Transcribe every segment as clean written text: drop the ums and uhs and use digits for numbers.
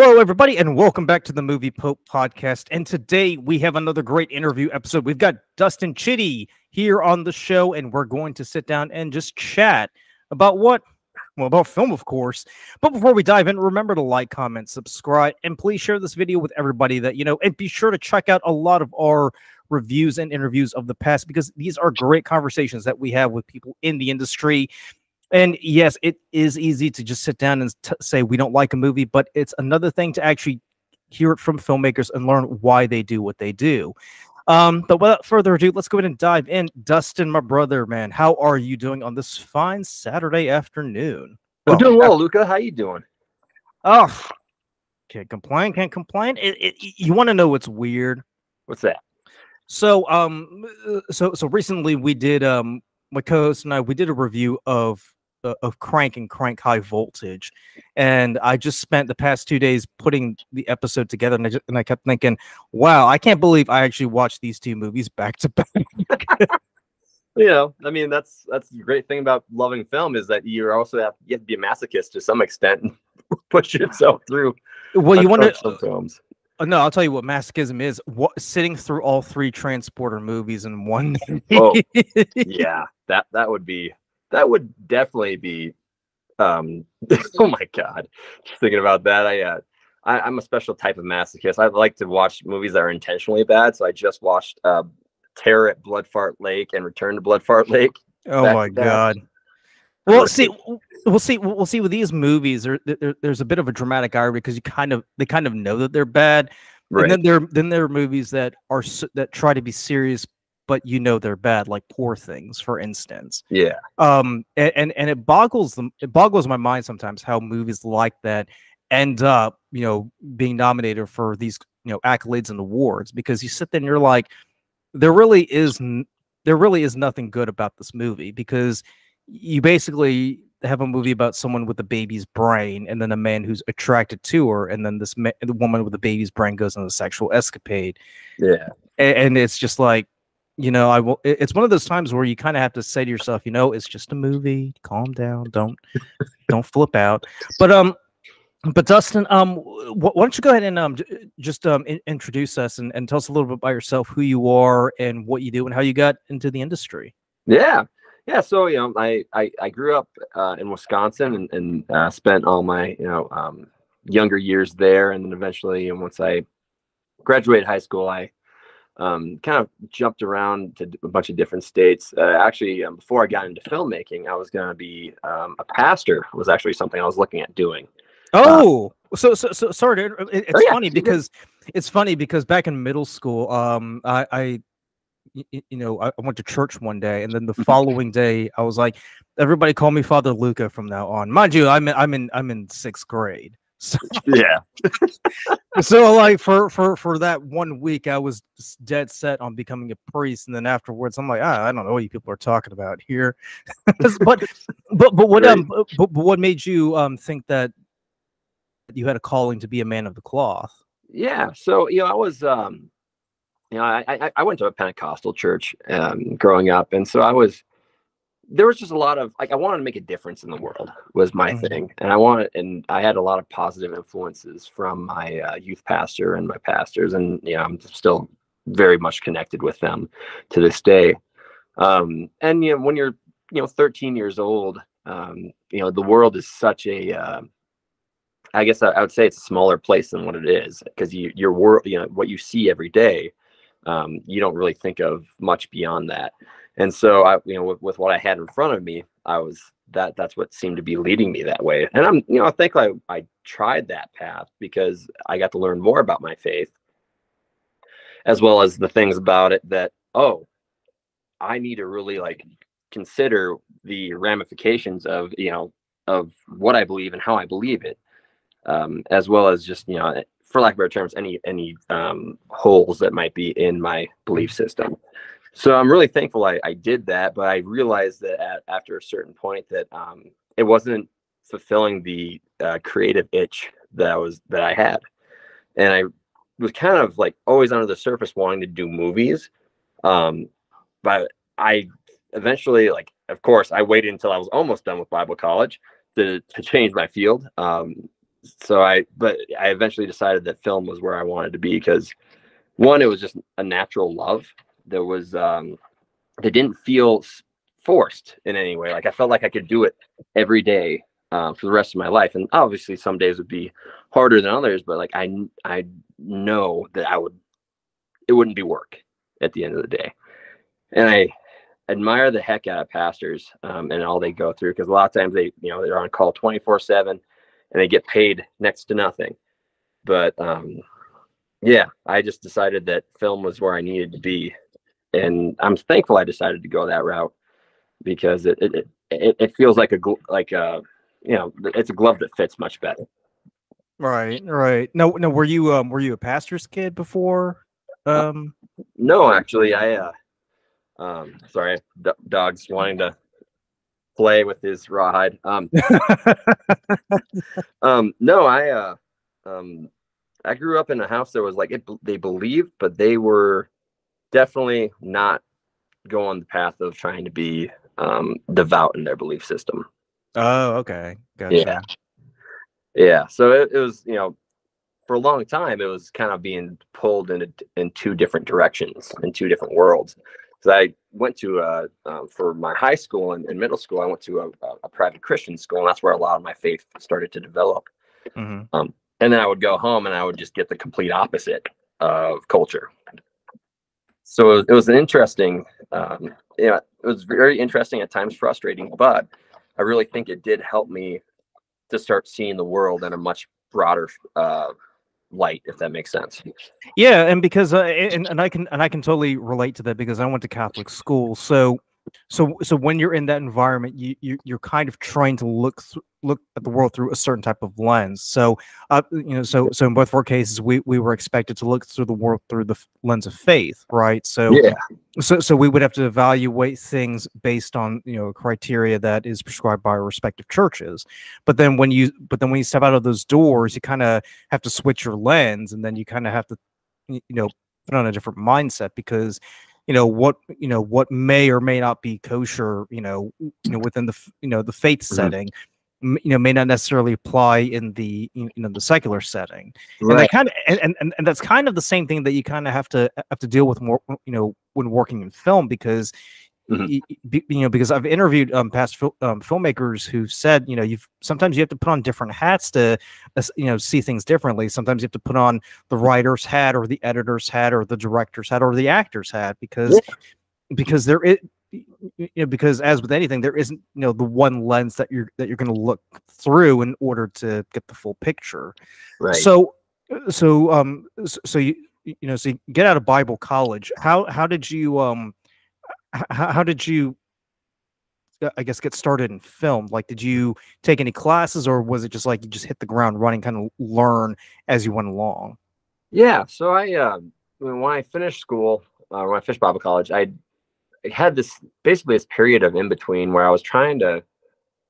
Hello, everybody, and welcome back to the Movie Pope podcast. And today we have another great interview episode. We've got Dustin Chitty here on the show, and we're going to sit down and just chat about about film, of course. But before we dive in, remember to like, comment, subscribe, and please share this video with everybody that you know. And be sure to check out a lot of our reviews and interviews of the past because these are great conversations that we have with people in the industry. And yes, it is easy to just sit down and say we don't like a movie, but it's another thing to actually hear it from filmmakers and learn why they do what they do. But without further ado, let's go ahead and dive in. Dustin, my brother, man, how are you doing on this fine Saturday afternoon? I'm doing well, Luca. How you doing? Oh, can't complain. Can't complain. You want to know what's weird? What's that? So, so recently we did my co-host and we did a review of Crank and Crank High Voltage, and I just spent the past 2 days putting the episode together, and I kept thinking, wow, I can't believe I actually watched these two movies back to back. You know, I mean, that's the great thing about loving film is that you have to be a masochist to some extent and push yourself through. Well, you want to some films. No, I'll tell you what masochism is. Sitting through all three Transporter movies in one day. Oh, yeah, that would definitely be. Oh my God, just thinking about that, I'm a special type of masochist. I like to watch movies that are intentionally bad. So I just watched Terror at Bloodfart Lake and Return to Bloodfart Lake. Oh my God. Well, we'll see with these movies. There's a bit of a dramatic irony because they kind of know that they're bad, right. And then there are movies that try to be serious, but you know they're bad, like Poor Things, for instance. Yeah. And it boggles my mind sometimes how movies like that end up, being nominated for these, accolades and awards, because you sit there and you're like, there really is nothing good about this movie, because you basically have a movie about someone with a baby's brain and then a man who's attracted to her, and then the woman with the baby's brain goes on a sexual escapade. Yeah. And it's just like, it's one of those times where you kind of have to say to yourself, it's just a movie, calm down, don't flip out. But Dustin, why don't you go ahead and just introduce us and tell us a little bit about yourself, who you are and what you do and how you got into the industry. Yeah. So, I grew up in Wisconsin and spent all my, younger years there. And then eventually, once I graduated high school, I kind of jumped around to a bunch of different states. Actually, before I got into filmmaking, I was going to be a pastor, was actually something I was looking at doing. Oh, so sorry. It's funny because back in middle school, I went to church one day, and then the following day, I was like, everybody call me Father Luca from now on. Mind you, I'm in sixth grade. So, yeah. So like for that 1 week, I was dead set on becoming a priest, and then afterwards, I'm like, I don't know what you people are talking about here. but what made you think that you had a calling to be a man of the cloth? Yeah. So I was I went to a Pentecostal church growing up, and so there was just a lot of I wanted to make a difference in the world was my thing, and I had a lot of positive influences from my youth pastor and my pastors, and I'm still very much connected with them to this day. And when you're 13 years old, the world is such a I guess I would say it's a smaller place than what it is, because your world, what you see every day, you don't really think of much beyond that. And so with what I had in front of me, that's what seemed to be leading me that way. And I think I tried that path because I got to learn more about my faith, as well as the things about it that, I need to really consider the ramifications of what I believe and how I believe it. As well as just, for lack of better terms, any holes that might be in my belief system. So I'm really thankful I did that, but I realized that after a certain point that it wasn't fulfilling the creative itch that I had. And I was kind of always under the surface wanting to do movies. But I eventually, of course, I waited until I was almost done with Bible college to change my field. but I eventually decided that film was where I wanted to be because one, it was just a natural love. There was, it didn't feel forced in any way. Like I felt like I could do it every day for the rest of my life. And obviously some days would be harder than others, but like I know that it wouldn't be work at the end of the day. And I admire the heck out of pastors and all they go through, because a lot of times they're on call 24/7 and they get paid next to nothing. But yeah, I just decided that film was where I needed to be, and I'm thankful I decided to go that route because it feels like it's a glove that fits much better. Right. No, were you a pastor's kid before? No, actually, sorry, dog's wanting to play with his rawhide. No, I grew up in a house that was like they believed, but they were definitely not going the path of trying to be devout in their belief system. Oh, okay, gotcha. Yeah. So it was, for a long time, it was kind of being pulled in two different directions, in two different worlds. Because I went to for my high school and middle school, I went to a private Christian school, and that's where a lot of my faith started to develop. Mm-hmm. And then I would go home and I would just get the complete opposite of culture. So it was an interesting, it was very interesting, at times frustrating, but I really think it did help me to start seeing the world in a much broader light, if that makes sense. Yeah, and because and I can totally relate to that because I went to Catholic school. So when you're in that environment, you're kind of trying to look at the world through a certain type of lens. So so in both of our cases, we were expected to look through the world through the lens of faith, right? So yeah. So we would have to evaluate things based on criteria that is prescribed by our respective churches. But then when you step out of those doors, you kind of have to switch your lens, and then you kind of have to put on a different mindset because what may or may not be kosher within the faith setting may not necessarily apply in the the secular setting. Right. And that kind of and that's kind of the same thing that you kind of have to deal with more when working in film, because because I've interviewed past filmmakers who said sometimes you have to put on different hats to see things differently. Sometimes you have to put on the writer's hat or the editor's hat or the director's hat or the actor's hat because there is because as with anything, there isn't the one lens that you're going to look through in order to get the full picture. Right. So you get out of Bible college. How did you how did you I guess get started in film? Like, did you take any classes, or was it just like you just hit the ground running, kind of learn as you went along? Yeah. So when I finished school, when I finished Bible college, I had this period of in between where I was trying to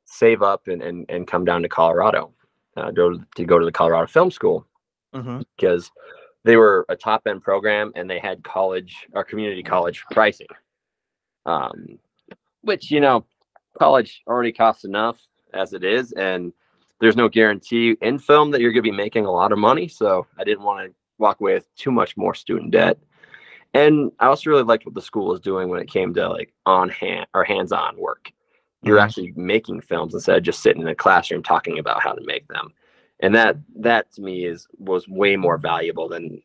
save up and come down to Colorado, to go to the Colorado Film School, because they were a top end program and they had college or community college pricing, which college already costs enough as it is, and there's no guarantee in film that you're going to be making a lot of money. So I didn't want to walk away with too much more student debt. And I also really liked what the school was doing when it came to like hands-on work. You're actually making films instead of just sitting in a classroom talking about how to make them. And that to me was way more valuable than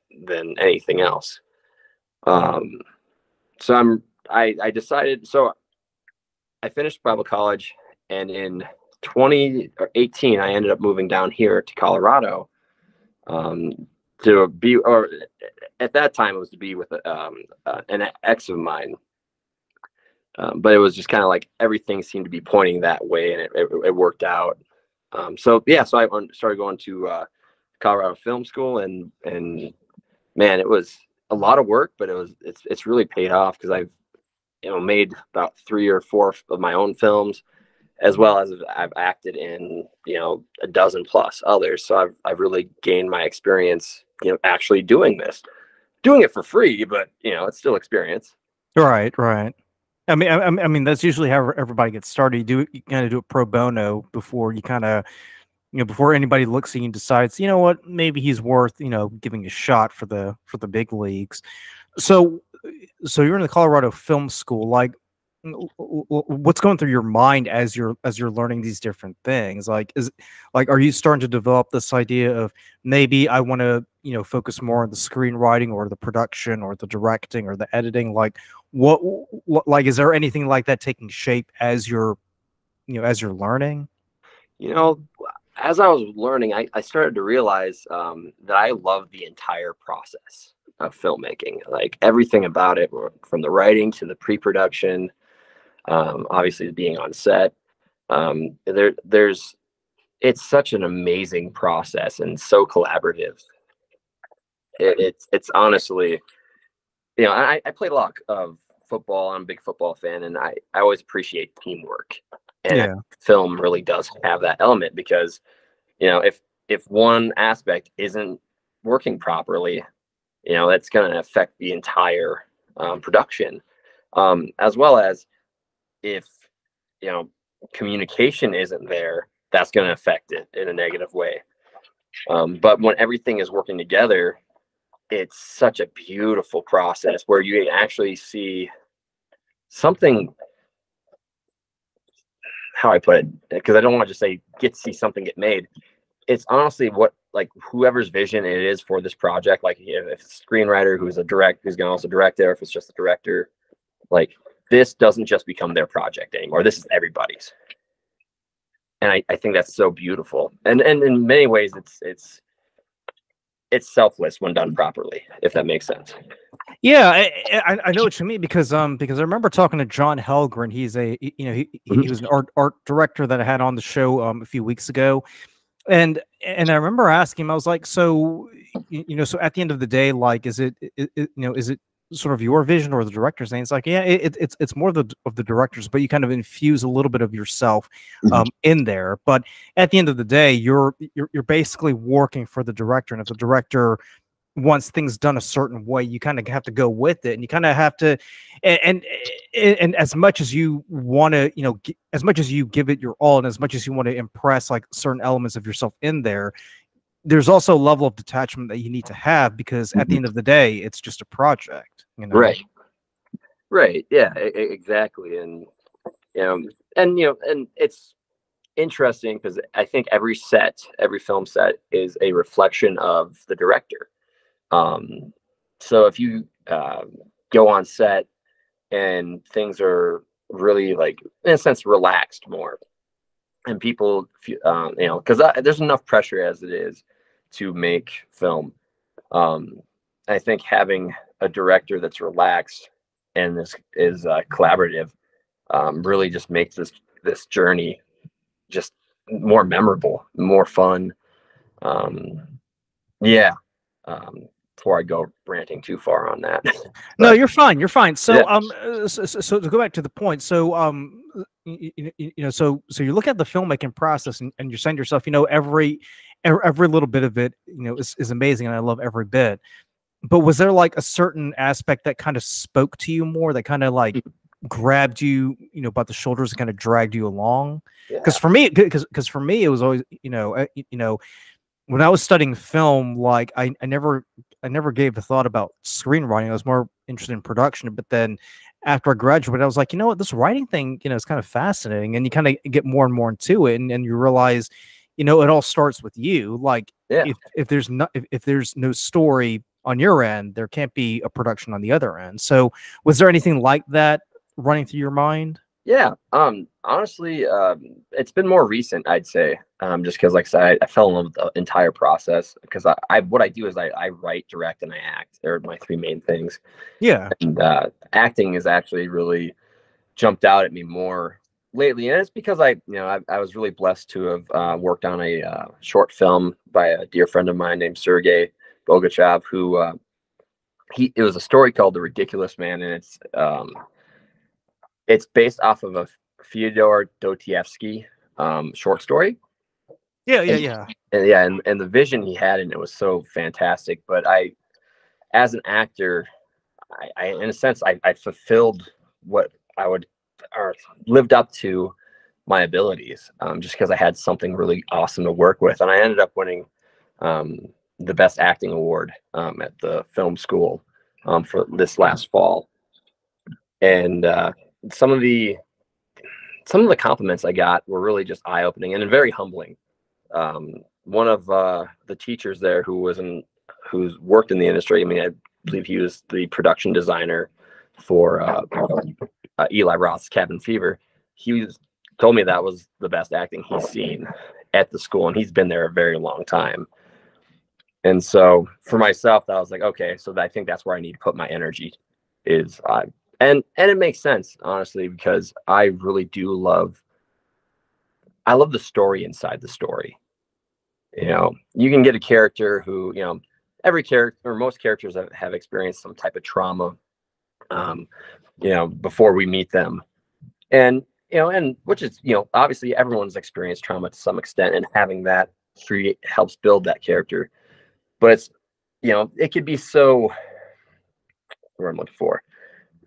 anything else. So I decided, so I finished Bible college, and in 2018, I ended up moving down here to Colorado to be, or at that time it was to be with an ex of mine. But it was just kind of like everything seemed to be pointing that way, and it worked out. So I started going to Colorado Film School, and man, it was a lot of work, but it's really paid off, because I've made about 3 or 4 of my own films, as well as I've acted in a dozen plus others. So I've really gained my experience actually doing it for free, but it's still experience. Right. I mean that's usually how everybody gets started. You kind of do it pro bono before you kind of before anybody looks at you and decides, you know what, maybe he's worth, giving a shot for the big leagues. So, you're in the Colorado Film School. Like, what's going through your mind as you're learning these different things? Like, are you starting to develop this idea of maybe I want to, focus more on the screenwriting or the production or the directing or the editing? Like, what like, is there anything like that taking shape as you're learning? You know, as I was learning, I started to realize that I love the entire process of filmmaking, like everything about it, from the writing to the pre-production, obviously being on set. There's it's such an amazing process and so collaborative. It's honestly, I played a lot of football. I'm a big football fan, and I always appreciate teamwork. And Yeah. film really does have that element because, if one aspect isn't working properly, that's going to affect the entire production, as well as if you know communication isn't there, that's going to affect it in a negative way. But when everything is working together, it's such a beautiful process where you actually see something. How I put it, because I don't want to just say get to see something get made. It's honestly what, like, whoever's vision it is for this project. Like, if it's a screenwriter who's who's going to also direct it, or if it's just a director, like, this doesn't just become their project anymore. This is everybody's. And I think that's so beautiful. And in many ways, it's selfless when done properly, if that makes sense. Yeah, I know what you mean because I remember talking to John Helgren. He's he was an art director that I had on the show a few weeks ago, and I remember asking him. I was like, so so at the end of the day, like, is it sort of your vision or the director's? And he's like, yeah, it's more of the director's, but you kind of infuse a little bit of yourself in there. But at the end of the day, you're basically working for the director, and if the director wants things done a certain way, you kind of have to go with it, and you kind of have to, and, and as much as you want to, as much as you give it your all, and as much as you want to impress like certain elements of yourself in there, there's also a level of detachment that you need to have because at the end of the day, it's just a project, Right, yeah, exactly. And and it's interesting because I think every film set is a reflection of the director. So if you go on set and things are really, like, in a sense, relaxed more, and people, because there's enough pressure as it is to make film. Um, I think having a director that's relaxed and this is collaborative really just makes this journey just more memorable, more fun. Um, yeah. Before I go ranting too far on that. No, But you're fine. You're fine. So, yeah. so to go back to the point, so, so you look at the filmmaking process, and you're saying to yourself, every little bit of it, is amazing, and I love every bit. But was there like a certain aspect that kind of spoke to you more, that kind of like grabbed you, by the shoulders and kind of dragged you along? Because for me, it was always, when I was studying film, like I never gave a thought about screenwriting. I was more interested in production. But then after I graduated, I was like, you know what, this writing thing, is kind of fascinating, and you kind of get more and more into it, and you realize, it all starts with you. Like, Yeah. if there's no story on your end, there can't be a production on the other end. So was there anything like that running through your mind? Yeah. Honestly, it's been more recent, I'd say. Just because, like I said, I fell in love with the entire process because what I do is I write, direct, and I act. They're my three main things. Yeah. And acting has actually really jumped out at me more lately, and it's because I was really blessed to have worked on a short film by a dear friend of mine named Sergey Bogachev, who it was a story called The Ridiculous Man, and it's based off of a Fyodor Dostoevsky short story. Yeah. And the vision he had in it was so fantastic. But as an actor, I in a sense, I fulfilled what I would, or lived up to my abilities, just because I had something really awesome to work with. And I ended up winning the best acting award at the film school for this last fall. And some of the compliments I got were really just eye-opening and very humbling. One of the teachers there who's worked in the industry, I mean, I believe he was the production designer for Eli Roth's Cabin Fever. Told me that was the best acting he's seen at the school, and he's been there a very long time. And so for myself, I was like, okay, so I think that's where I need to put my energy and it makes sense, honestly, because I really do love the story inside the story. You know, you can get a character who, you know, every character or most characters have experienced some type of trauma, you know, before we meet them. And, you know, and which is, you know, obviously everyone's experienced trauma to some extent, and having that helps build that character. But it's, you know, it could be so, what I'm looking for,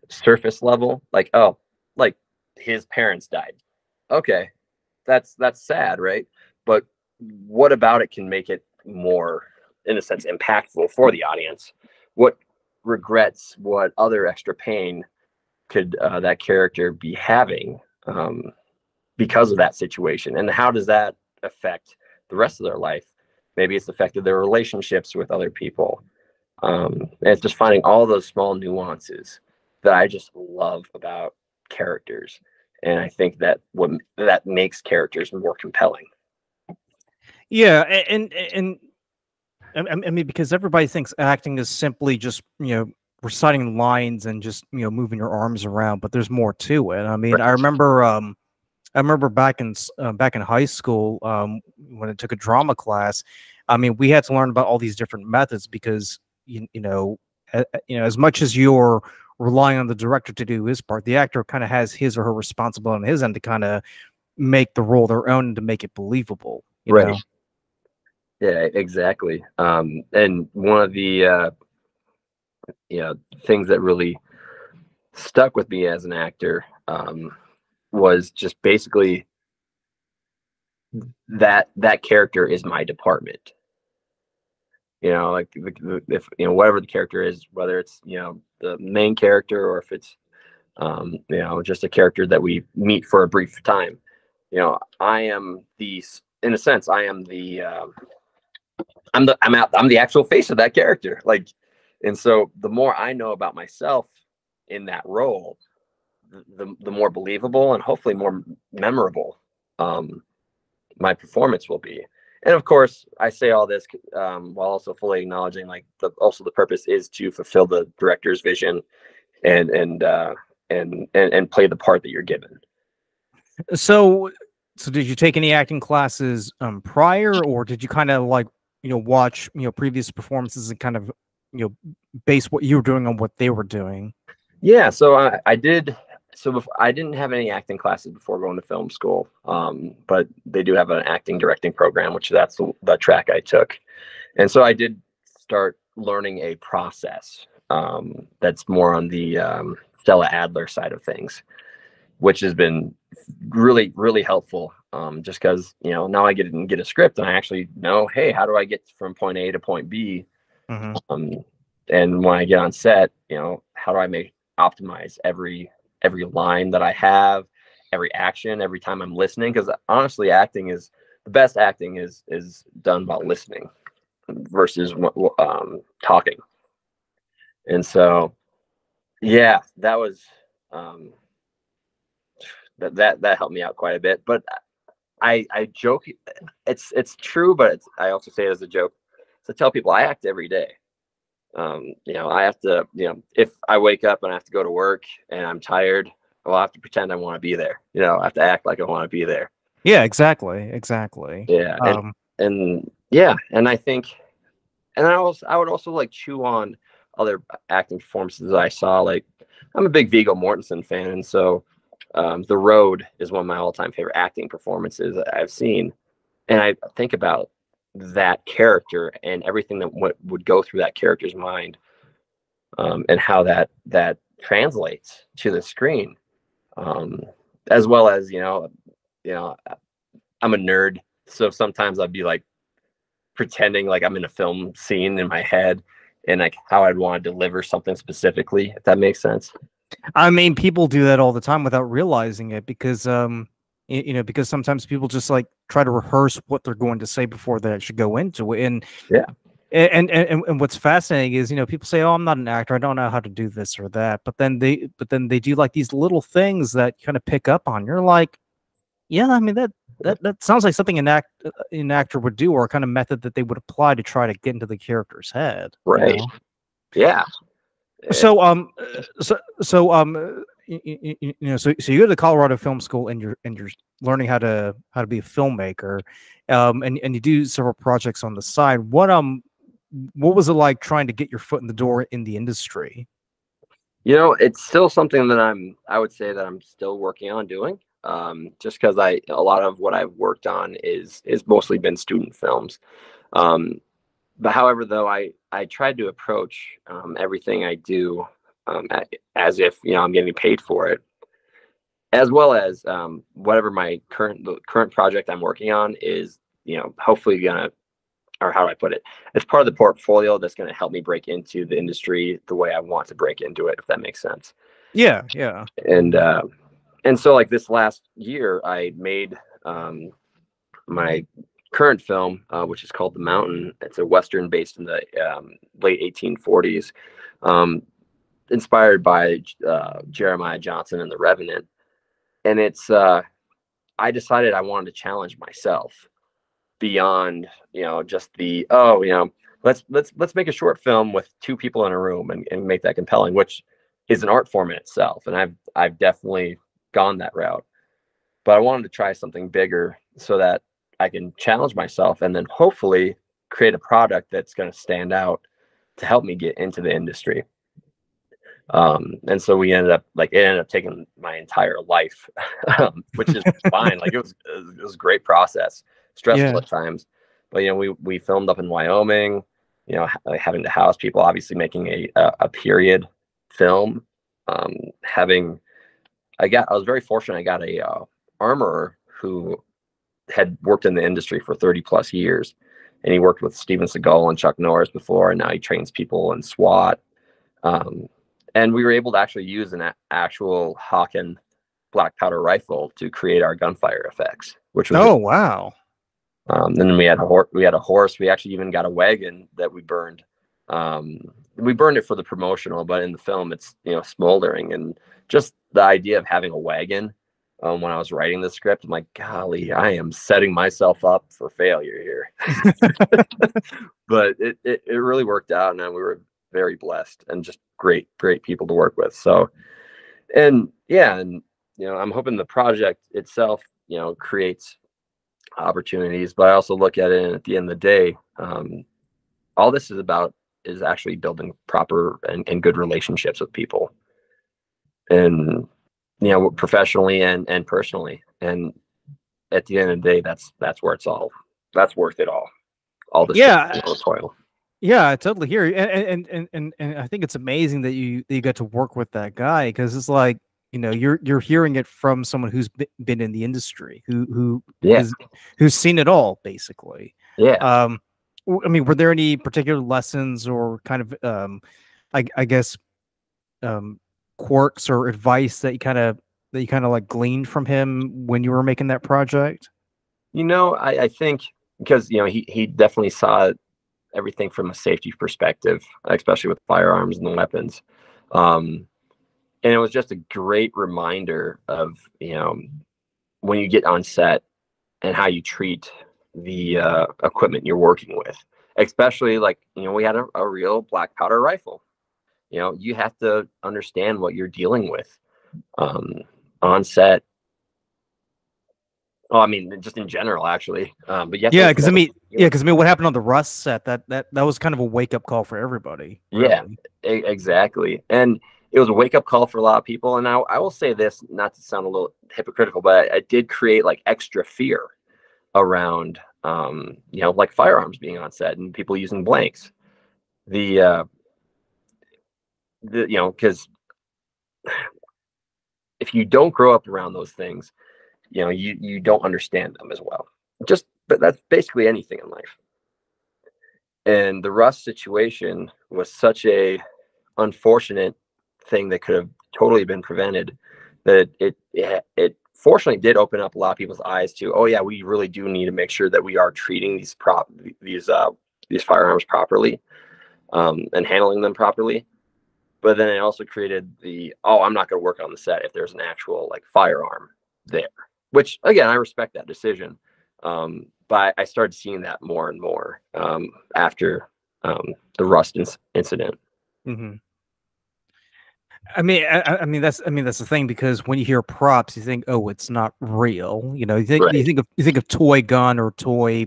surface level, like, oh, like his parents died. Okay, that's sad, right? But what about it can make it more, in a sense, impactful for the audience? What regrets, what other extra pain could that character be having because of that situation, and how does that affect the rest of their life? Maybe it's affected their relationships with other people. And it's just finding all those small nuances that I just love about characters, and I think that that makes characters more compelling. Yeah, and I mean, because everybody thinks acting is simply just, you know, reciting lines and just, you know, moving your arms around, but there's more to it. I mean, Right. I remember back in high school, when I took a drama class. I mean, we had to learn about all these different methods because you know, you know, as much as you're relying on the director to do his part, the actor kind of has his or her responsibility on his end to kind of make the role their own and to make it believable. You Right. know? Yeah, exactly. And one of the you know, things that really stuck with me as an actor was just basically that character is my department. You know, like if, you know, whatever the character is, whether it's, you know, the main character or if it's you know, just a character that we meet for a brief time. You know, I am in a sense, I am I'm the actual face of that character. Like, and so the more I know about myself in that role, the more believable and hopefully more memorable my performance will be. And of course, I say all this while also fully acknowledging, like, the purpose is to fulfill the director's vision and play the part that you're given. So, did you take any acting classes prior, or did you kind of like, you know, watch, you know, previous performances and kind of, you know, base what you were doing on what they were doing? Yeah, so I did. So I didn't have any acting classes before going to film school, but they do have an acting directing program, which that's the track I took. And so I did start learning a process that's more on the Stella Adler side of things, which has been really, really helpful. Just because, you know, now I get a script and I actually know, hey, how do I get from point A to point B? Mm-hmm. And when I get on set, you know, how do I optimize every line that I have, every action, every time I'm listening? Because honestly, the best acting is done while listening versus talking. And so, yeah, that was that helped me out quite a bit. But I joke, it's true, but I also say it as a joke. So tell people I act every day. You know, I have to, you know, if I wake up and I have to go to work and I'm tired, well, I have to pretend I want to be there. You know, I have to act like I want to be there. Yeah, exactly. Yeah, and yeah, and I think, and I would also like chew on other acting performances that I saw. Like, I'm a big Viggo Mortensen fan, and so The Road is one of my all-time favorite acting performances that I've seen. And I think about that character and everything that would go through that character's mind, and how that translates to the screen, as well as, you know, you know, I'm a nerd, so sometimes I'd be like pretending like I'm in a film scene in my head and like how I'd want to deliver something specifically, if that makes sense. I mean, people do that all the time without realizing it because you know, because sometimes people just like try to rehearse what they're going to say before they actually go into it. And Yeah. and what's fascinating is, you know, people say, "Oh, I'm not an actor. I don't know how to do this or that." But then they do like these little things that kind of pick up on. You're like, yeah, I mean that sounds like something an actor would do, or a kind of method that they would apply to try to get into the character's head. You Right. know? Yeah. So you know, so you go to Colorado Film School and you're learning how to be a filmmaker, and you do several projects on the side. What was it like trying to get your foot in the door in the industry? You know, it's still something that I would say that I'm still working on doing. Just because a lot of what I've worked on is mostly been student films. Um, but however, though, I tried to approach everything I do as if, you know, I'm getting paid for it, as well as whatever the current project I'm working on is, you know, hopefully gonna, or how do I put it? It's part of the portfolio that's going to help me break into the industry the way I want to break into it, if that makes sense. Yeah, yeah. And so like this last year, I made my current film, which is called The Mountain. It's a western based in the late 1840s, um, inspired by Jeremiah Johnson and The Revenant. And it's I decided I wanted to challenge myself beyond, you know, just the, oh, you know, let's make a short film with two people in a room and make that compelling, which is an art form in itself, and I've definitely gone that route. But I wanted to try something bigger so that I can challenge myself and then hopefully create a product that's going to stand out to help me get into the industry. And so it ended up taking my entire life, which is fine. Like it was a great process, stressful Yeah. at times, but you know, we filmed up in Wyoming, you know, like having to house people, obviously making a period film. Having I was very fortunate. I got a armorer who had worked in the industry for 30 plus years, and he worked with Steven Seagal and Chuck Norris before, and now he trains people in SWAT. Um, and we were able to actually use an actual Hawken black powder rifle to create our gunfire effects, which was Oh, wow. then we had a horse. We actually even got a wagon that we burned. We burned it for the promotional, but in the film, it's, you know, smoldering. And just the idea of having a wagon, when I was writing the script, I'm like, golly, I am setting myself up for failure here. But it really worked out, and we were very blessed and just great people to work with. So, and yeah, and you know, I'm hoping the project itself, you know, creates opportunities, but I also look at it, and at the end of the day, all this is about is actually building proper and good relationships with people, and you know, professionally and personally. And at the end of the day, that's where that's worth it all the stress Yeah. and all the toil. Yeah, I totally hear you. And I think it's amazing that you got to work with that guy, because it's like, you know, you're hearing it from someone who's been in the industry, Yeah. is who's seen it all basically. Yeah. I mean, were there any particular lessons or kind of I guess um quirks or advice that you kind of like gleaned from him when you were making that project? You know, I think because, you know, he definitely saw everything from a safety perspective, especially with firearms and the weapons. Um, and it was just a great reminder of, you know, when you get on set and how you treat the equipment you're working with, especially like, you know, we had a real black powder rifle. You know, you have to understand what you're dealing with um, on set. Oh, I mean, just in general, actually. But you have to Yeah, understand what you're dealing because I mean, what happened on the Rust set, that was kind of a wake up call for everybody, with. Yeah, really. exactly. And it was a wake up call for a lot of people. And I will say this, not to sound a little hypocritical, but I did create like extra fear around, you know, like firearms being on set and people using blanks. The you know, because if you don't grow up around those things, you don't understand them as well. But that's basically anything in life. And the Rust situation was such a unfortunate thing that could have totally been prevented, that it fortunately did open up a lot of people's eyes to, oh yeah, we really do need to make sure that we are treating these firearms properly, and handling them properly. But then it also created I'm not going to work on the set if there's an actual like firearm there, which again, I respect that decision. But I started seeing that more and more after the Rust incident. Mm-hmm. I mean that's the thing, because when you hear props, you think, oh, it's not real. You think Right. you think of toy gun or toy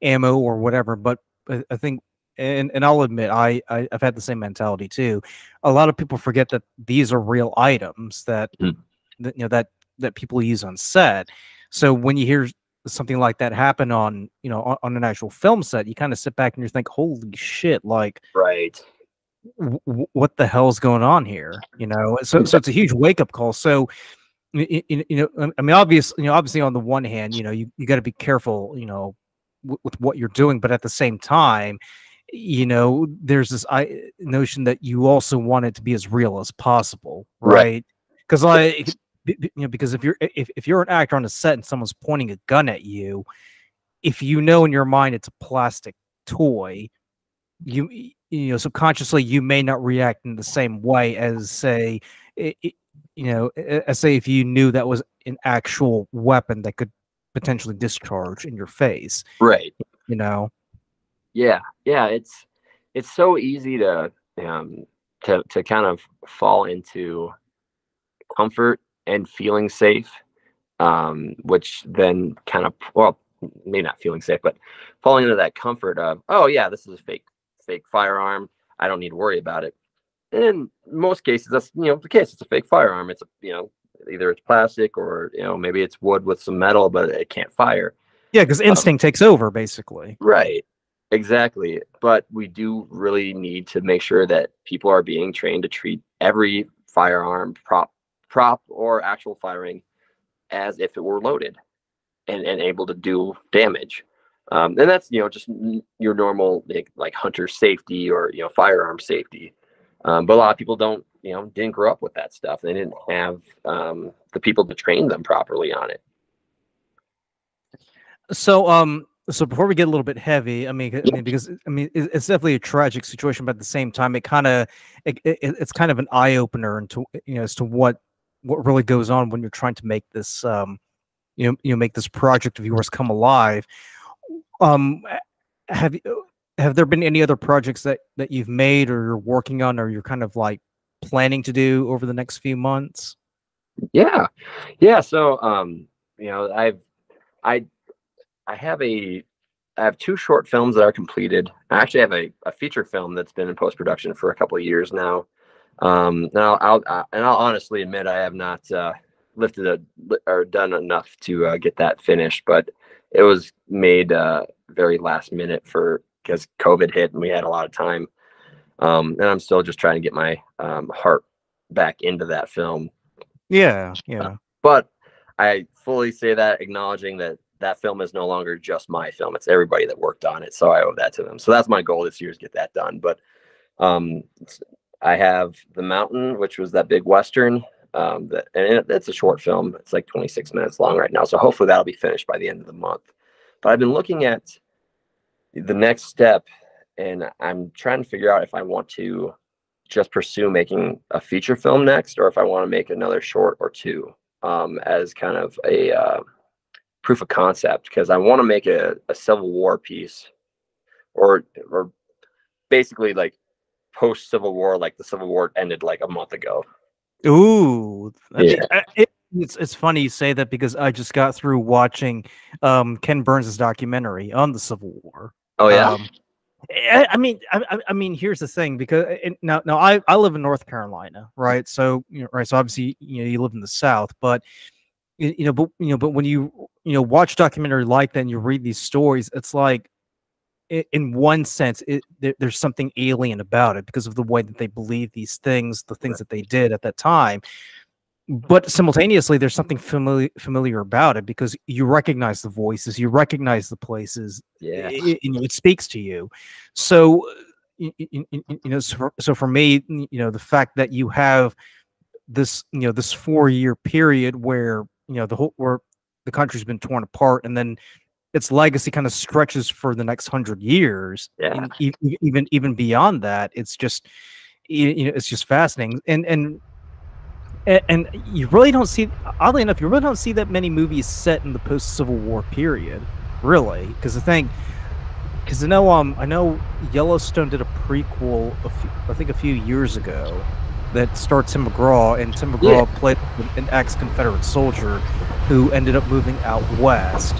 ammo or whatever. But I think, and I'll admit, I've had the same mentality too. A lot of people forget that these are real items that that people use on set. So when you hear something like that happen on on an actual film set, you kind of sit back and you think, holy shit, like, Right. what the hell's going on here? So it's a huge wake up call. So I mean, obviously on the one hand, you got to be careful, with what you're doing, but at the same time, there's this notion that you also want it to be as real as possible, right? Because because if you're an actor on a set and someone's pointing a gun at you, if in your mind it's a plastic toy, subconsciously you may not react in the same way as say if you knew that was an actual weapon that could potentially discharge in your face. Right. Yeah, it's so easy to kind of fall into comfort and feeling safe, which then kind of, well, maybe not feeling safe, but falling into that comfort of, oh yeah, this is a fake firearm, I don't need to worry about it. And in most cases, that's the case. It's a fake firearm. It's either it's plastic or maybe it's wood with some metal, but it can't fire. Yeah, because instinct takes over, basically. Right. Exactly. But we do really need to make sure that people are being trained to treat every firearm, prop or actual firing, as if it were loaded and able to do damage. And that's just your normal like hunter safety or firearm safety. But a lot of people didn't grow up with that stuff. They didn't have the people to train them properly on it. So before we get a little bit heavy, I mean, because it's definitely a tragic situation, but at the same time, it's kind of an eye opener into as to what really goes on when you're trying to make this make this project of yours come alive. Have there been any other projects that you've made or you're working on or you're kind of like planning to do over the next few months? Yeah. So I have 2 short films that are completed. I actually have a feature film that's been in post-production for a couple of years now. Now I'll honestly admit I have not lifted or done enough to get that finished, but it was made very last minute because COVID hit and we had a lot of time. And I'm still just trying to get my heart back into that film. Yeah. But I fully say that, acknowledging that film is no longer just my film. It's everybody that worked on it. So I owe that to them. So that's my goal this year, is get that done. But I have The Mountain, which was that big Western. And it's a short film. It's like 26 minutes long right now. So hopefully that'll be finished by the end of the month. But I've been looking at the next step, and I'm trying to figure out if I want to just pursue making a feature film next, or if I want to make another short or 2 as kind of a proof of concept, because I want to make a Civil War piece, or basically like post Civil War, like the Civil War ended like a month ago. Ooh, Yeah. It's funny you say that, because I just got through watching Ken Burns' documentary on the Civil War. Oh yeah. I mean, here's the thing, because now I live in North Carolina, right? So so obviously you live in the South, but but when you watch documentary like that and you read these stories, it's like, in one sense, there's something alien about it because of the way that they believe these things, the things that they did at that time. but simultaneously there's something familiar about it because you recognize the voices, you recognize the places. Yeah. It speaks to you. So so for me, the fact that you have this, this 4-year period where, where the country's been torn apart, and then its legacy kind of stretches for the next 100 years. Yeah. And even beyond that, it's just, it's just fascinating. And you really don't see, oddly enough, you really don't see that many movies set in the post-Civil War period, really, because I know Yellowstone did a prequel, I think a few years ago, that starred Tim McGraw, and Tim McGraw played an ex-Confederate soldier who ended up moving out west.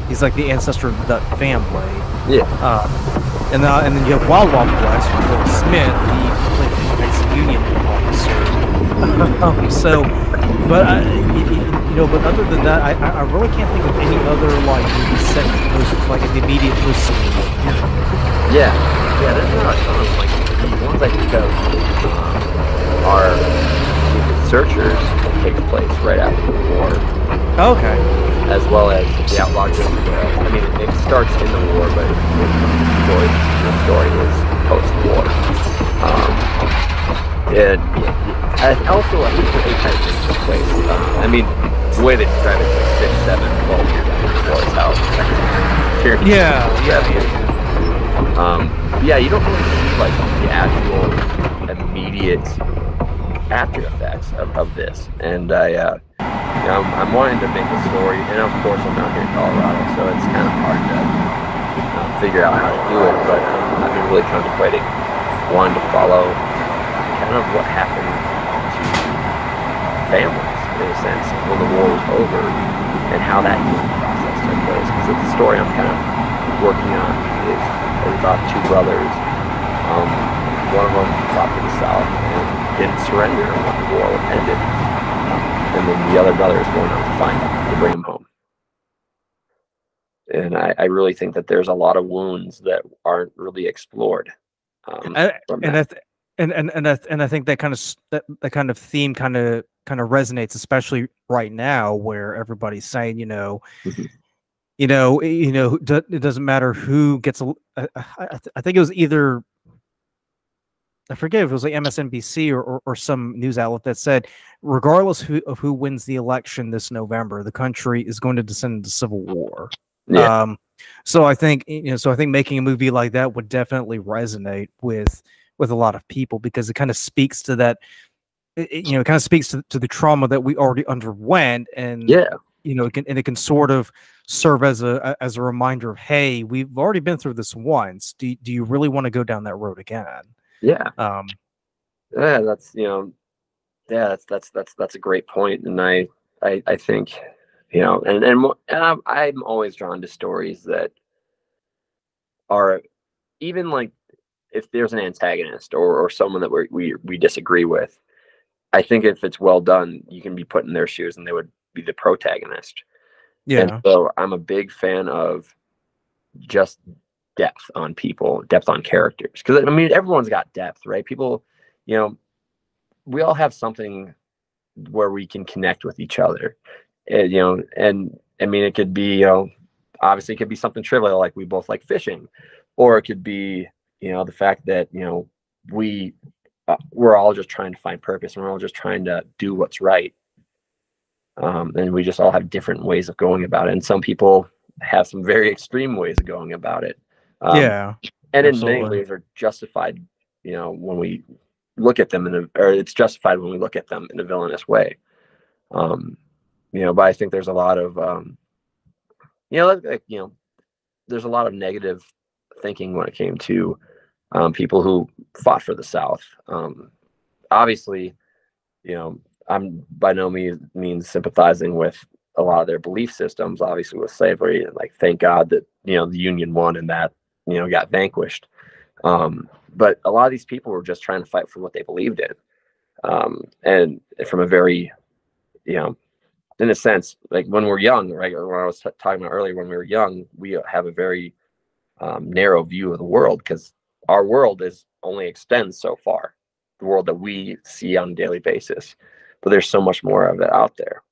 He's like the ancestor of the Dutt family. Yeah. And then you have Wild Wild West with Will Smith, the ex-Union officer. But other than that, I really can't think of any other like movies set in the immediate post-Civil War period. Yeah, there's not a ton of like the ones I think of are The Searchers, that takes place right after the war. Okay. As well as The Outlaw Joe. I mean, it starts in the war, but the story is post-war. And also, I think the kind of things took place. I mean, the way they describe it is like 6, 7, 12 years after the war is how it's Yeah. You don't really see like the actual immediate after effects of this, and I'm wanting to make a story, and of course I'm out here in Colorado, so it's kind of hard to figure out how to do it, but I've been really contemplating wanting to follow kind of what happened to families, in a sense, when the war was over, and how that healing process took place, because the story I'm kind of working on is about 2 brothers. One of them fought for the South and didn't surrender when the war ended. And then the other brother is going out to find him, to bring him home. And I really think that there's a lot of wounds that aren't really explored. And I think that kind of theme kind of resonates, especially right now, where everybody's saying, it doesn't matter who gets I think it was either, I forget if it was like MSNBC or some news outlet that said, regardless of who wins the election this November, the country is going to descend into civil war. Yeah. So I think making a movie like that would definitely resonate with a lot of people, because it kind of speaks to that. It kind of speaks to the trauma that we already underwent, and it can sort of serve as a reminder of, hey, we've already been through this once. Do you really want to go down that road again? Yeah. That's that's a great point, and I think, and I'm always drawn to stories that are, even like, if there's an antagonist or someone that we disagree with, I think if it's well done, you can be put in their shoes and they would be the protagonist. Yeah. And so I'm a big fan of just depth on people, depth on characters. Because I mean, everyone's got depth, right? People, we all have something where we can connect with each other. And I mean, it could be, obviously it could be something trivial, like we both like fishing, or it could be, the fact that, we're all just trying to find purpose, and we're all just trying to do what's right. And we just all have different ways of going about it. And some people have some very extreme ways of going about it. And in many ways are justified, when we look at them or it's justified when we look at them in a villainous way. But I think there's a lot of, there's a lot of negative thinking when it came to people who fought for the South. Obviously, I'm by no means sympathizing with a lot of their belief systems, obviously with slavery, and like, thank God that, the Union won and that, got vanquished. But a lot of these people were just trying to fight for what they believed in. And from a very, in a sense, like when we're young, right? When I was talking about earlier, when we were young, we have a very narrow view of the world, because our world only extends so far, the world that we see on a daily basis. but there's so much more of it out there.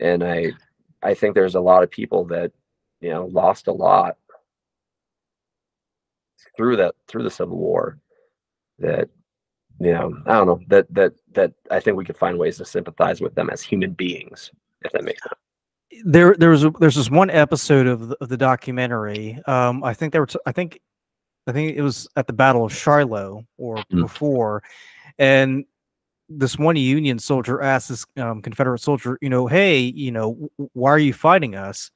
And I think there's a lot of people that, you know, lost a lot through the Civil War, that, you know, I don't know, that I think we could find ways to sympathize with them as human beings, if that makes sense. There's this one episode of the documentary. I think I think it was at the Battle of Shiloh or before, and this one Union soldier asked this Confederate soldier, you know, hey, you know, why are you fighting us?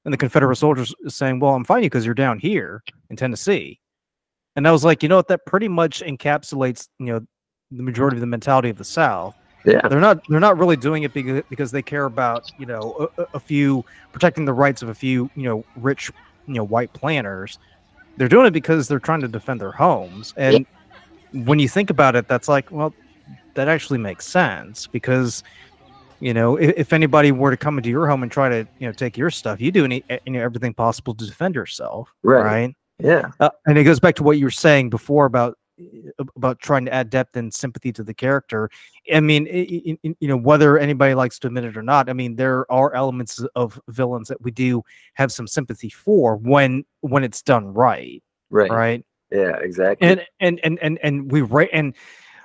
And the Confederate soldiers is saying, well, I'm fighting you because you're down here in Tennessee. And I was like, you know what, that pretty much encapsulates, you know, the majority of the mentality of the South. Yeah, they're not really doing it because they care about, you know, a few, protecting the rights of a few, you know, rich, you know, white planters. They're doing it because they're trying to defend their homes. And when you think about it, that's like, well, that actually makes sense, because, you know, if anybody were to come into your home and try to, you know, take your stuff, you do everything possible to defend yourself, right? Yeah. And it goes back to what you were saying before about trying to add depth and sympathy to the character. I mean, you know, whether anybody likes to admit it or not, I mean, there are elements of villains that we do have some sympathy for when it's done right. Right. Yeah, exactly. And we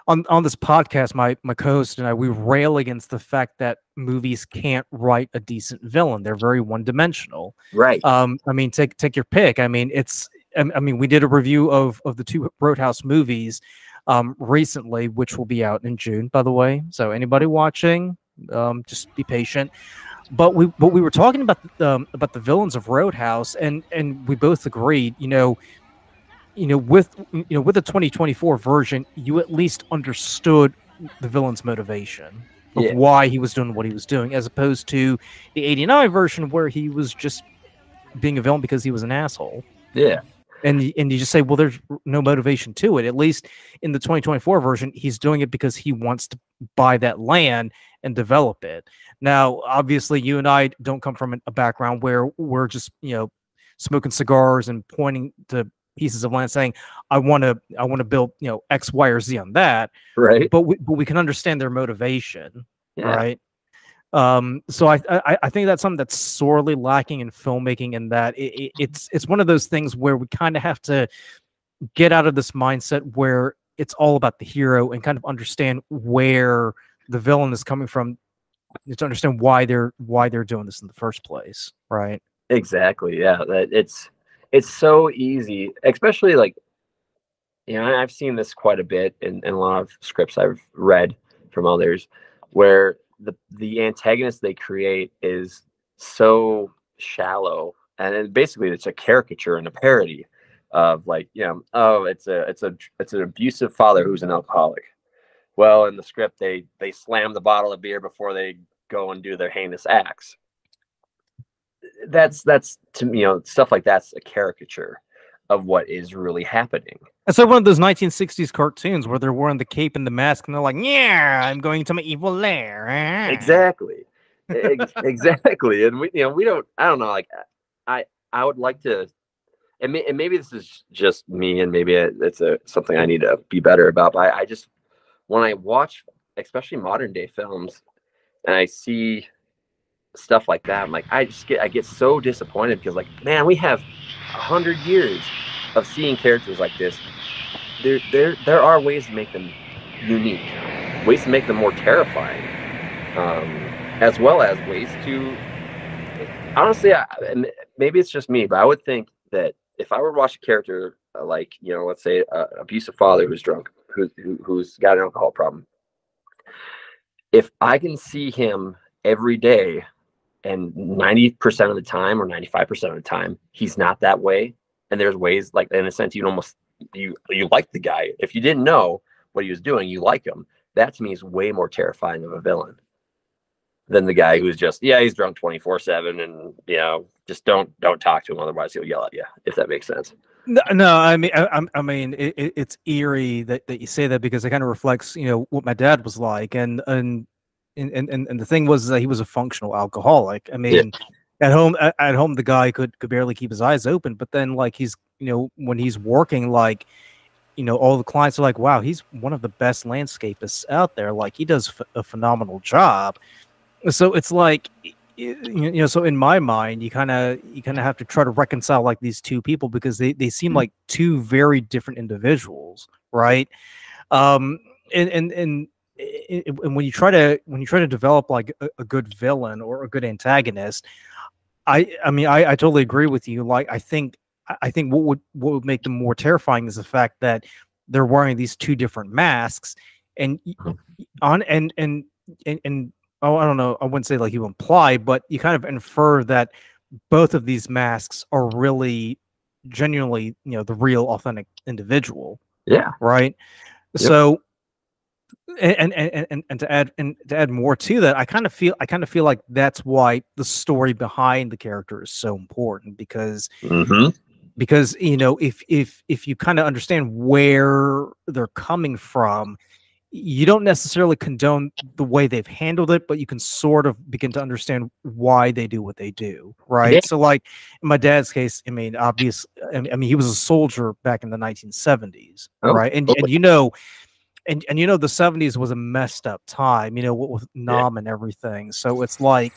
and on this podcast, my co-host and I, we rail against the fact that movies can't write a decent villain. They're very one-dimensional. Right. I mean, take your pick. I mean, we did a review of the two Roadhouse movies recently, which will be out in June, by the way. So anybody watching, just be patient. But we were talking about the villains of Roadhouse, and we both agreed, with the 2024 version, you at least understood the villain's motivation of why he was doing what he was doing, as opposed to the 89 version where he was just being a villain because he was an asshole. Yeah. And you just say, well, there's no motivation to it. At least in the 2024 version, he's doing it because he wants to buy that land and develop it. Now, obviously, you and I don't come from a background where we're just, smoking cigars and pointing to pieces of land saying, I want to build, X, Y, or Z on that. Right. But we can understand their motivation. Yeah. Right. So I think that's something that's sorely lacking in filmmaking, in that it's one of those things where we kind of have to get out of this mindset where it's all about the hero and kind of understand where the villain is coming from, to understand why they're doing this in the first place. Right. Exactly. Yeah. It's so easy, especially I've seen this quite a bit in a lot of scripts I've read from others, where the antagonist they create is so shallow, and then basically it's a caricature and a parody of it's an abusive father who's an alcoholic. Well, in the script they slam the bottle of beer before they go and do their heinous acts. That's to me, stuff like that's a caricature of what is really happening. It's like one of those 1960s cartoons where they're wearing the cape and the mask, and they're like, "Yeah, I'm going to my evil lair." Exactly, exactly. And we don't. I don't know. I would like to, and maybe this is just me, and maybe it's something I need to be better about. But I just, when I watch, especially modern day films, and I see stuff like that, I'm like, I get so disappointed, because man, we have 100 years of seeing characters like this. There are ways to make them unique, ways to make them more terrifying, as well as ways to, honestly, maybe it's just me, but I would think that if I were to watch a character let's say an abusive father who's drunk, who's got an alcohol problem, if I can see him every day, and 90% of the time or 95% of the time he's not that way, and there's ways, in a sense, you like the guy. If you didn't know what he was doing, you like him. That to me is way more terrifying of a villain than the guy who's just, he's drunk 24/7, and just don't talk to him, otherwise he'll yell at you, if that makes sense. No, I mean, it's eerie that you say that, because it kind of reflects, what my dad was like, and the thing was that he was a functional alcoholic. I mean, at home, the guy could barely keep his eyes open. But then, he's, when he's working, all the clients are like, wow, he's one of the best landscapists out there. Like, he does a phenomenal job. So it's like, so in my mind, you kind of have to try to reconcile like these two people, because they seem like two very different individuals, right? Um, and when you try to develop like a good villain or a good antagonist, I mean, I totally agree with you. Like, I think what would make them more terrifying is the fact that they're wearing these two different masks, and on and oh, I don't know, I wouldn't say like you imply, but you kind of infer that both of these masks are really genuinely, the real authentic individual. Yeah. Right. Yep. So and to add more to that, I kind of feel like that's why the story behind the character is so important, because because if you kind of understand where they're coming from, you don't necessarily condone the way they've handled it, but you can sort of begin to understand why they do what they do, right? Yeah. So, like in my dad's case, I mean, obviously, I mean, he was a soldier back in the 1970s, right? And the 70s was a messed up time, with Nam and everything. So it's like,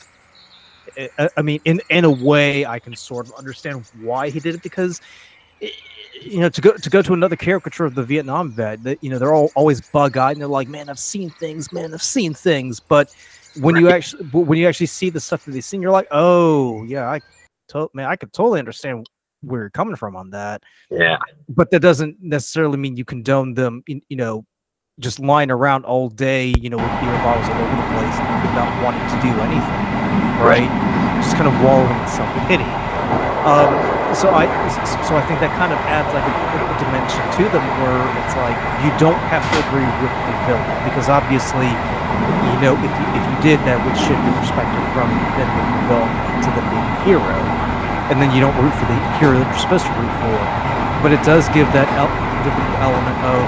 I mean, in a way, I can sort of understand why he did it, because to go to another caricature of the Vietnam vet, that they're always bug-eyed and they're like, man, I've seen things, but when you actually see the stuff that they've seen, you're like, oh yeah, I could totally understand where you're coming from on that. Yeah, but that doesn't necessarily mean you condone them, just lying around all day, with beer bottles all over the place and not wanting to do anything, right? Just kind of wallowing in self-pity. So I think that kind of adds like a dimension to them, where it's like you don't have to agree with the villain, because obviously, if you did, that would shift your perspective from them being the villain to them being the hero, and then you don't root for the hero that you're supposed to root for. But it does give that element of,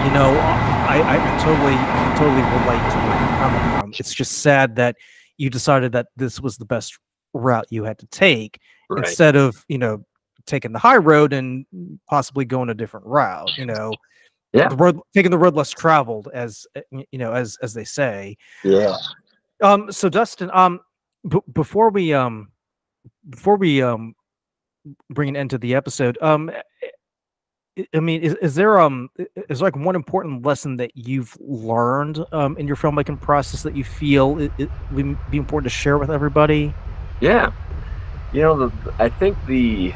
I totally relate to where you're coming from. It's just sad that you decided that this was the best route you had to take, instead of taking the high road and possibly going a different route. Taking the road less traveled, as as they say. Yeah. So Dustin, before we bring an end to the episode, I mean, is there like one important lesson that you've learned in your filmmaking process that you feel it would be important to share with everybody? Yeah, I think the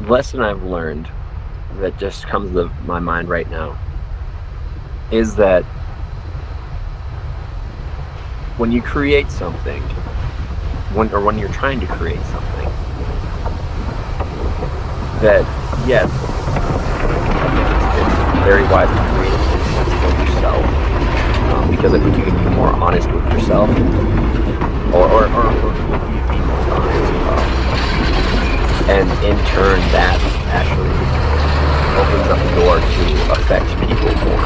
lesson I've learned that just comes to my mind right now is that when you create something, when you're trying to create something, that yes, it's very wise to create things for yourself, because I think you can be more honest with yourself, or be most honest, and in turn that actually opens up the door to affect people more,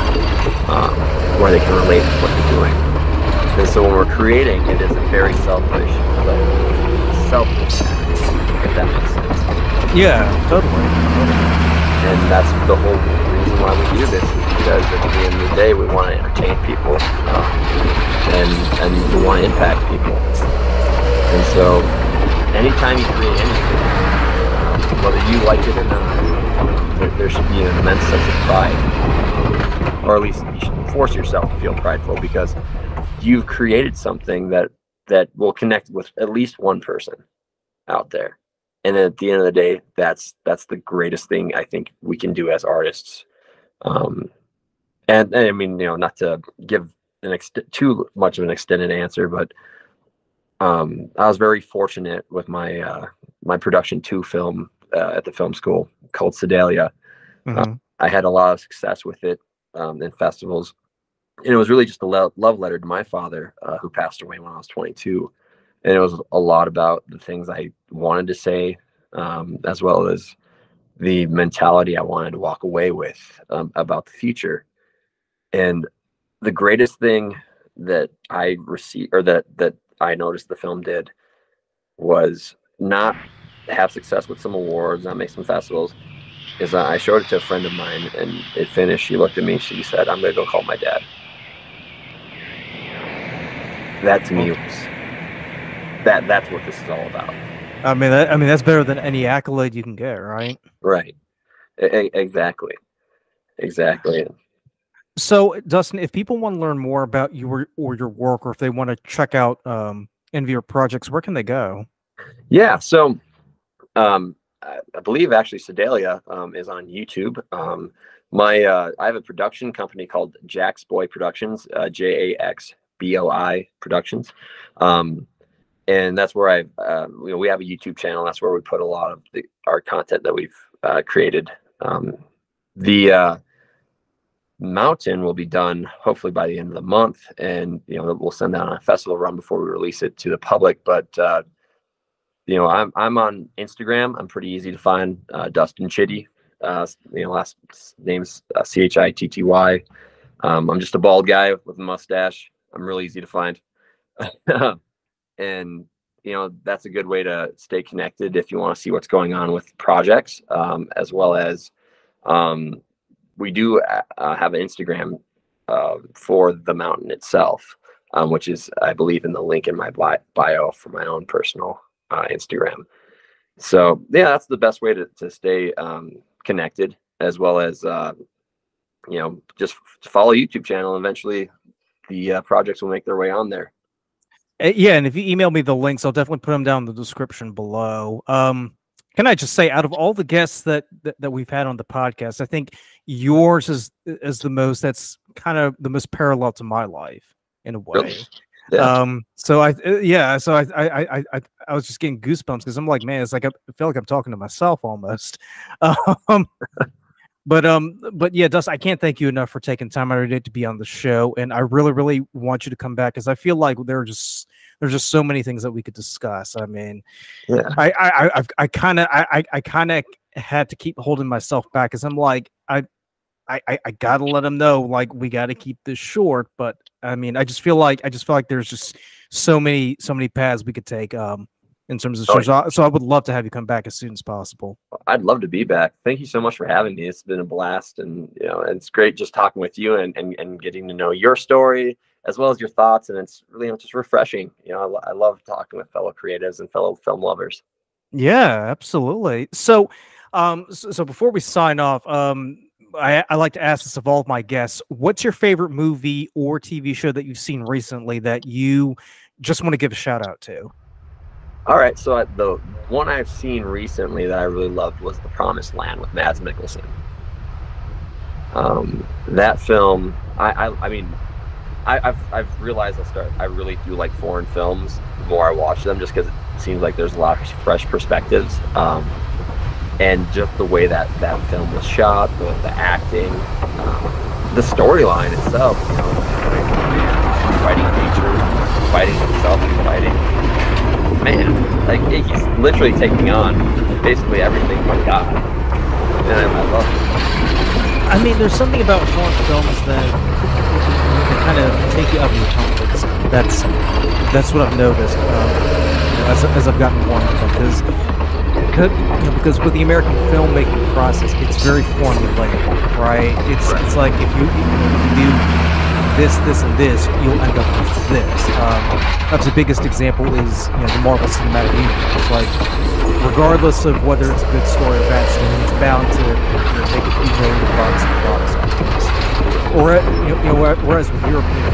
where they can relate to what you're doing. And so when we're creating, it is a very selfish, but selfless act, if that makes sense. Yeah, totally. And that's the whole reason why we do this, because at the end of the day, we want to entertain people, and we want to impact people. And so anytime you create anything, whether you like it or not, there should be an immense sense of pride, or at least you should force yourself to feel prideful, because you've created something that will connect with at least one person out there. And at the end of the day, that's the greatest thing I think we can do as artists. And I mean, not to give too much of an extended answer, but I was very fortunate with my my production 2 film at the film school called Sedalia. I had a lot of success with it in festivals, and it was really just a love letter to my father, who passed away when I was 22. And it was a lot about the things I wanted to say, as well as the mentality I wanted to walk away with about the future. And the greatest thing that I received, or that I noticed the film did, was not have success with some awards, not make some festivals, is I showed it to a friend of mine, and it finished. She looked at me. She said, "I'm gonna go call my dad." That to me was that's what this is all about. I mean, that's better than any accolade you can get, right? Right. Exactly. Exactly. So, Dustin, if people want to learn more about you or your work, or if they want to check out any of your projects, where can they go? Yeah. So, I believe actually Sedalia is on YouTube. I have a production company called Jaxboi Productions, JAXBOI Productions, and that's where we have a YouTube channel. That's where we put a lot of our content that we've created. The Mountain will be done hopefully by the end of the month, and we'll send that on a festival run before we release it to the public. But I'm on Instagram. I'm pretty easy to find. Dustin Chitty. Last name's Chitty. I'm just a bald guy with a mustache. I'm really easy to find. And that's a good way to stay connected if you want to see what's going on with projects, as well as we do have an Instagram for the Mountain itself, which is, I believe, in the link in my bio for my own personal Instagram. So yeah, that's the best way to stay connected, as well as just follow YouTube channel. Eventually the projects will make their way on there. Yeah, and if you email me the links, I'll definitely put them down in the description below. Can I just say, out of all the guests that we've had on the podcast, I think yours is the most, that's kind of the most parallel to my life in a way. Really? Yeah. So I was just getting goosebumps because I'm like, man, it's like I feel like I'm talking to myself almost. But yeah, Dustin, I can't thank you enough for taking time out of your day to be on the show, and I really, really want you to come back because I feel like there's just so many things that we could discuss. I mean, yeah, I kind of had to keep holding myself back because I'm like, I gotta let them know, like, we got to keep this short. But I mean, I just feel like there's just so many paths we could take in terms of shows. So I would love to have you come back as soon as possible. I'd love to be back. Thank you so much for having me. It's been a blast, and it's great just talking with you and getting to know your story as well as your thoughts. And it's really just refreshing. I love talking with fellow creatives and fellow film lovers. Yeah, absolutely. So, so before we sign off, I like to ask this of all of my guests: what's your favorite movie or TV show that you've seen recently that you just want to give a shout out to? All right, so the one I've seen recently that I really loved was The Promised Land with Mads Mikkelsen. That film, I mean, I've realized I really do like foreign films the more I watch them, just because it seems like there's a lot of fresh perspectives, and just the way that film was shot, the acting, the storyline itself. Fighting nature, fighting himself, and fighting. Man, like he's literally taking on basically everything but God, and I love it. I mean, there's something about foreign films that kind of take you out of your comfort zone. That's what I've noticed as I've gotten more into them, because with the American filmmaking process, it's very formulaic, right? It's like if you do this, and this, you'll end up with this. That's the biggest example is the Marvel Cinematic Universe. Like, regardless of whether it's a good story or bad story, it's bound to make a few $1 million in the box office. Or whereas with European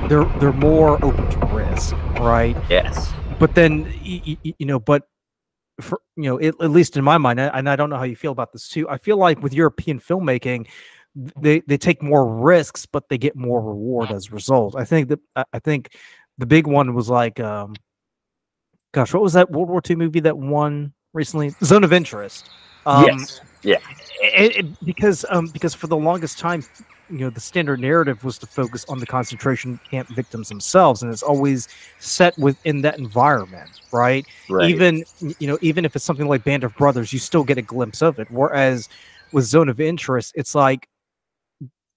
filmmaking, they're more open to risk, right? Yes. But then but for at least in my mind, and I don't know how you feel about this too, I feel like with European filmmaking, they take more risks, but they get more reward as a result. I think the big one was like, gosh, what was that World War II movie that won recently? Zone of Interest. Yes. Yeah. Because for the longest time, the standard narrative was to focus on the concentration camp victims themselves, and it's always set within that environment, right? Even if it's something like Band of Brothers, you still get a glimpse of it. Whereas with Zone of Interest, it's like,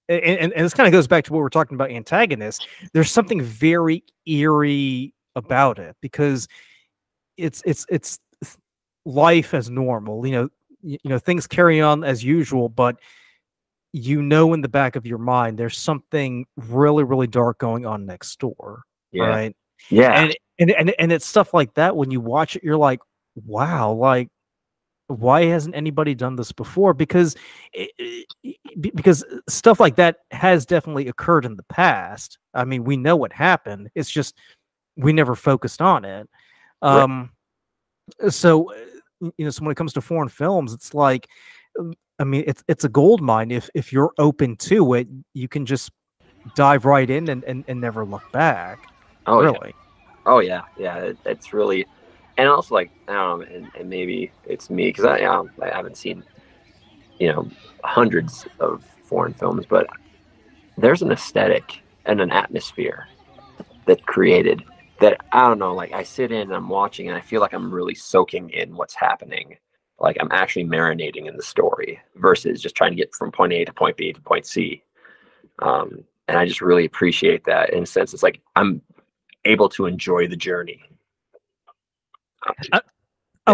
and this kind of goes back to what we're talking about antagonists. There's something very eerie about it because it's life as normal. things carry on as usual, but in the back of your mind there's something really, really dark going on next door, Yeah. right? Yeah. And it's stuff like that when you watch it, you're like, wow, like why hasn't anybody done this before? Because because stuff like that has definitely occurred in the past. I mean, we know what happened. It's just we never focused on it. Right. So so when it comes to foreign films, it's like, I mean, it's a gold mine. If you're open to it, you can just dive right in and never look back. Oh yeah. Really. Oh yeah. Yeah. It's really, and also like, and maybe it's me because I haven't seen, hundreds of foreign films, but there's an aesthetic and an atmosphere that created that, I don't know, like I sit in and I'm watching and I feel like I'm really soaking in what's happening. Like I'm actually marinating in the story versus just trying to get from point A to point B to point C. And I just really appreciate that. In a sense, it's like I'm able to enjoy the journey. Yeah.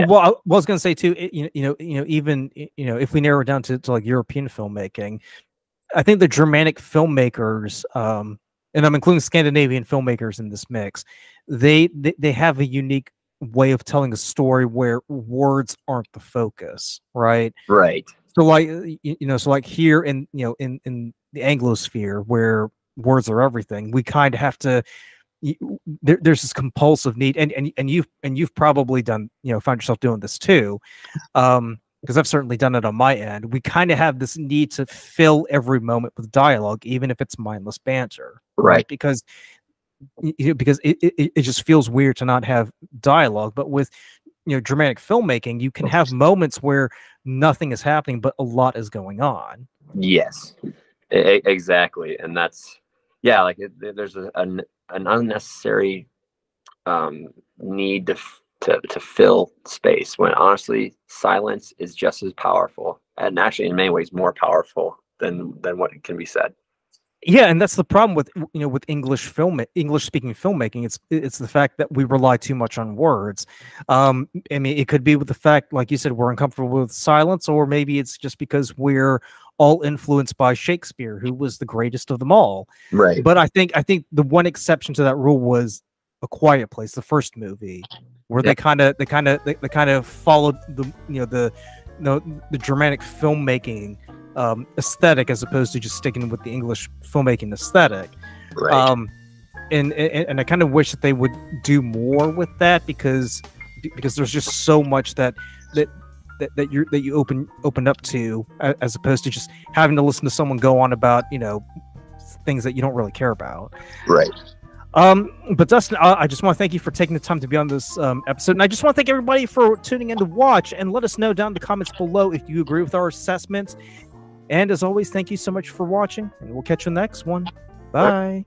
Well, I was going to say too, even if we narrow it down to like European filmmaking, I think the Germanic filmmakers, and I'm including Scandinavian filmmakers in this mix, they have a unique way of telling a story where words aren't the focus, right? Right. So like so like here in in the Anglosphere where words are everything, we kind of have to. There's this compulsive need, and you've probably done found yourself doing this too, because I've certainly done it on my end. We kind of have this need to fill every moment with dialogue, even if it's mindless banter, right? Because it just feels weird to not have dialogue. But with Germanic filmmaking, you can have moments where nothing is happening, but a lot is going on. Yes, exactly, and that's like there's an unnecessary need to fill space when honestly silence is just as powerful, and actually in many ways more powerful than what can be said. Yeah, and that's the problem with with English speaking filmmaking. It's the fact that we rely too much on words. I mean, it could be with the fact, like you said, we're uncomfortable with silence, or maybe it's just because we're all influenced by Shakespeare, who was the greatest of them all. Right. But I think the one exception to that rule was A Quiet Place, the first movie, where they kind of followed the Germanic filmmaking aesthetic as opposed to just sticking with the English filmmaking aesthetic. Right. And I kind of wish that they would do more with that because there's just so much that you open up to, as opposed to just having to listen to someone go on about things that you don't really care about. Right. But Dustin, I just want to thank you for taking the time to be on this episode, and I just want to thank everybody for tuning in to watch, and let us know down in the comments below if you agree with our assessments. And as always, thank you so much for watching, and we'll catch you in the next one. Bye.